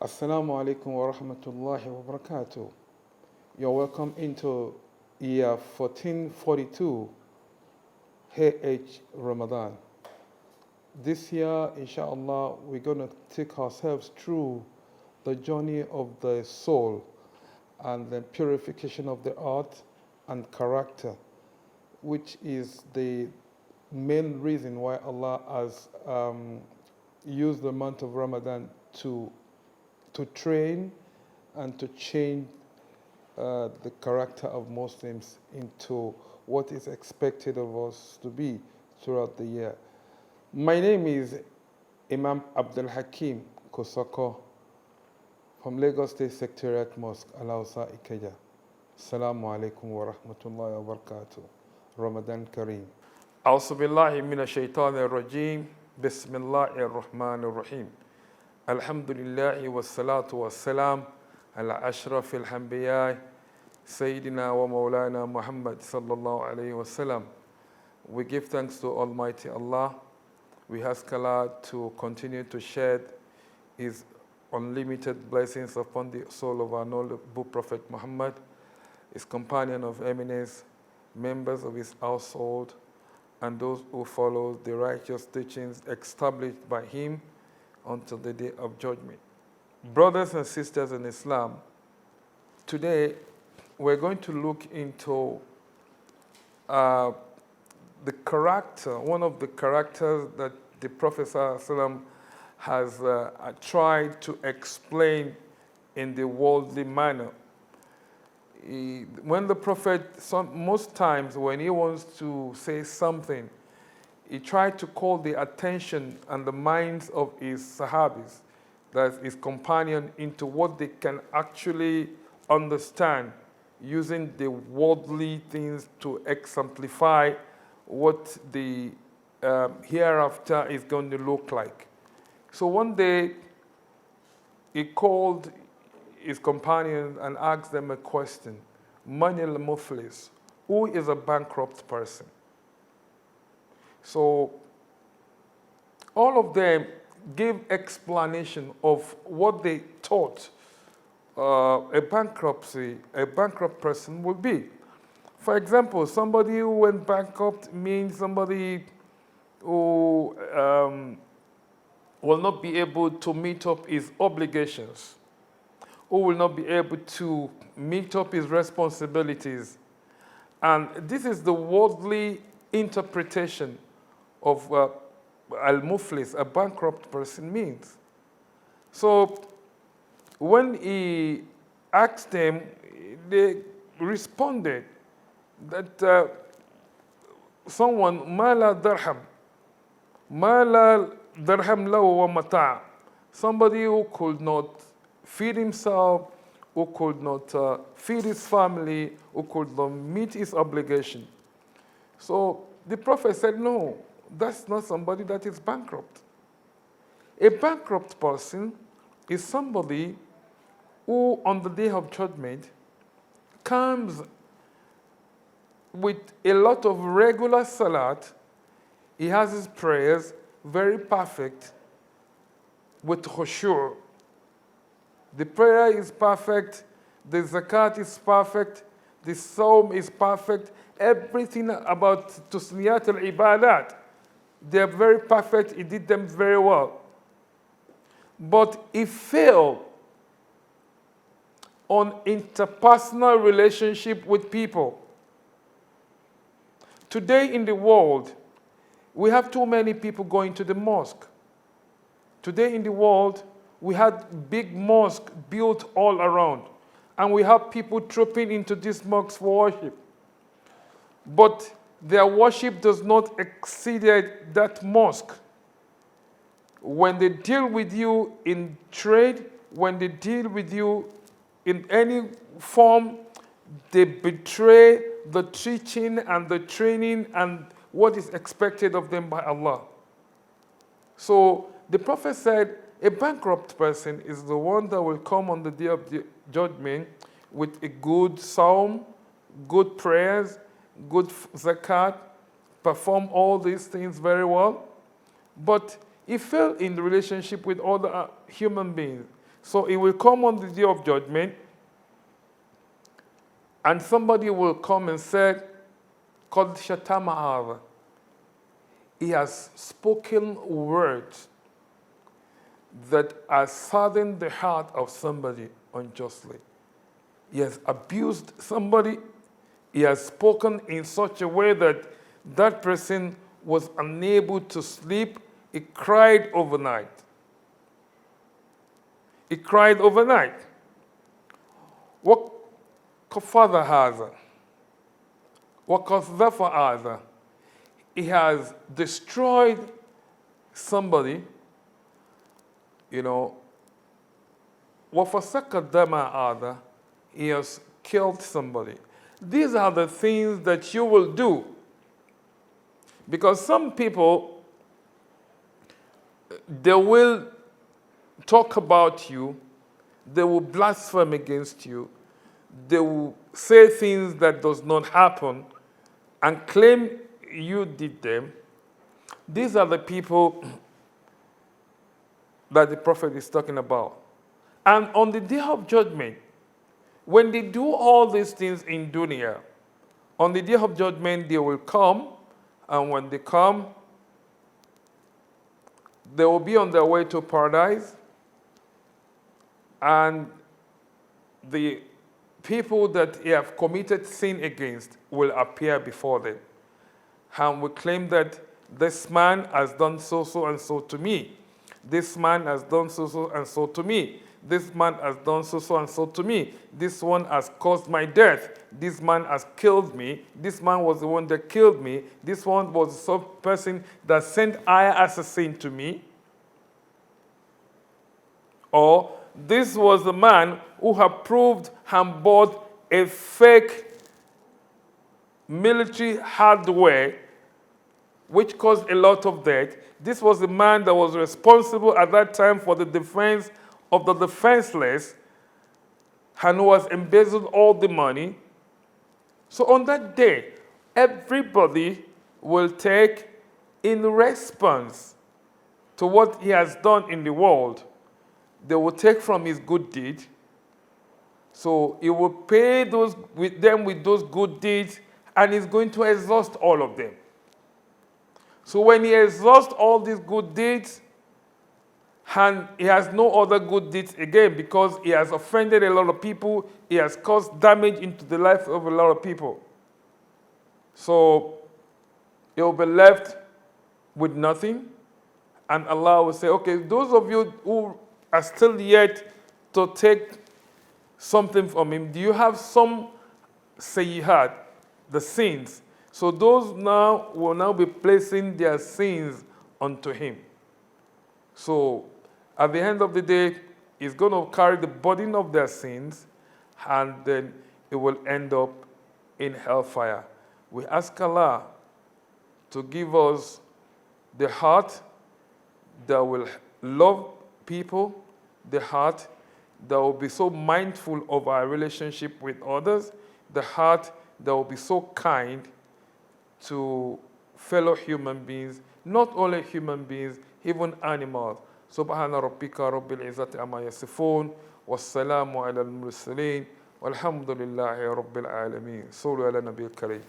Assalamu alaikum wa rahmatullahi wa barakatuh. You're welcome into year 1442, Ramadan. This year, inshallah, we're going to take ourselves through the journey of the soul and the purification of the heart and character, which is the main reason why Allah has used the month of Ramadan to train and to change the character of Muslims into what is expected of us to be throughout the year. My name is Imam Hakeem Kosoko from Lagos State Secretariat Mosque, Al-Hausa, Ikeja. Assalamu alaikum wa rahmatullahi wa barakatuh. Ramadan Kareem. أعوذ بالله من الشيطان الرجيم بسم الله الرحمن الرحيم الحمد لله والصلاة والسلام على أشرف الأنبياء سيدنا ومولانا محمد صلى الله عليه وسلم. We give thanks to Almighty Allah. We ask Allah to continue to shed His unlimited blessings upon the soul of our noble Prophet Muhammad, his companion of eminence, members of his household, and those who follow the righteous teachings established by him until the day of judgment. Brothers and sisters in Islam, today we're going to look into the character, one of the characters that the Prophet ﷺ has tried to explain in the worldly manner. When the Prophet, most times when he wants to say something, he tried to call the attention and the minds of his Sahabis, that's his companion, into what they can actually understand, using the worldly things to exemplify what the hereafter is going to look like. So one day, he called his companions and asked them a question. Man al-muflis, who is a bankrupt person? So all of them gave explanation of what they thought a bankrupt person would be. For example, somebody who went bankrupt means somebody who will not be able to meet up his obligations, who will not be able to meet up his responsibilities. And this is the worldly interpretation of al-muflis, a bankrupt person, means. So when he asked them, they responded that someone, mala darham lahu wa mata', somebody who could not feed himself, who could not feed his family, who could not meet his obligation. So the Prophet said, no, that's not somebody that is bankrupt. A bankrupt person is somebody who on the day of judgment comes with a lot of regular salat. He has his prayers very perfect with khushu'. The prayer is perfect, the zakat is perfect, the sawm is perfect, everything about tusniyat al-ibadat, they're very perfect, he did them very well. But he failed on interpersonal relationship with people. Today in the world, we have too many people going to the mosque. Today in the world, we had big mosques built all around, and we have people trooping into these mosques for worship. But their worship does not exceed that mosque. When they deal with you in trade, when they deal with you in any form, they betray the teaching and the training and what is expected of them by Allah. So the Prophet said, a bankrupt person is the one that will come on the day of the judgment with a good psalm, good prayers, good zakat, perform all these things very well, but he fell in the relationship with other human beings. So it will come on the day of judgment, and somebody will come and say, "Qad shatama hadha." He has spoken words that has saddened the heart of somebody unjustly. He has abused somebody. He has spoken in such a way that that person was unable to sleep. He cried overnight. He cried overnight. What father has? What Qadhafa has? He has destroyed somebody, you know. What Fasakadama ada, he has killed somebody. These are the things that you will do. Because some people, they will talk about you, they will blaspheme against you, they will say things that does not happen and claim you did them. These are the people that the Prophet is talking about. And on the day of judgment, when they do all these things in dunya, on the day of judgment they will come, and when they come, they will be on their way to paradise, and the people that they have committed sin against will appear before them and will claim that this man has done so, so, and so to me. This man has done so, so, and so to me. This man has done so, so, and so to me. This one has caused my death. This man has killed me. This man was the one that killed me. This one was the person that sent assassin to me. Or this was the man who approved and bought a fake military hardware which caused a lot of death. This was the man that was responsible at that time for the defense of the defenseless and who has embezzled all the money. So on that day, everybody will take in response to what he has done in the world. They will take from his good deed. So he will pay those with those good deeds, and he's going to exhaust all of them. So when he exhausts all these good deeds, and he has no other good deeds again because he has offended a lot of people, he has caused damage into the life of a lot of people. So he will be left with nothing, and Allah will say, okay, those of you who are still yet to take something from him, do you have some sayyihat, the sins? So those now will now be placing their sins onto him. So at the end of the day, he's going to carry the burden of their sins, and then it will end up in hellfire. We ask Allah to give us the heart that will love people, the heart that will be so mindful of our relationship with others, the heart that will be so kind to fellow human beings, not only human beings, even animals. Subhana rabbika rabbil izzati amma yasifun, wassalamu ala al-mursalin, walhamdulillahi rabbil alameen. Sallu ala nabiyil kareem.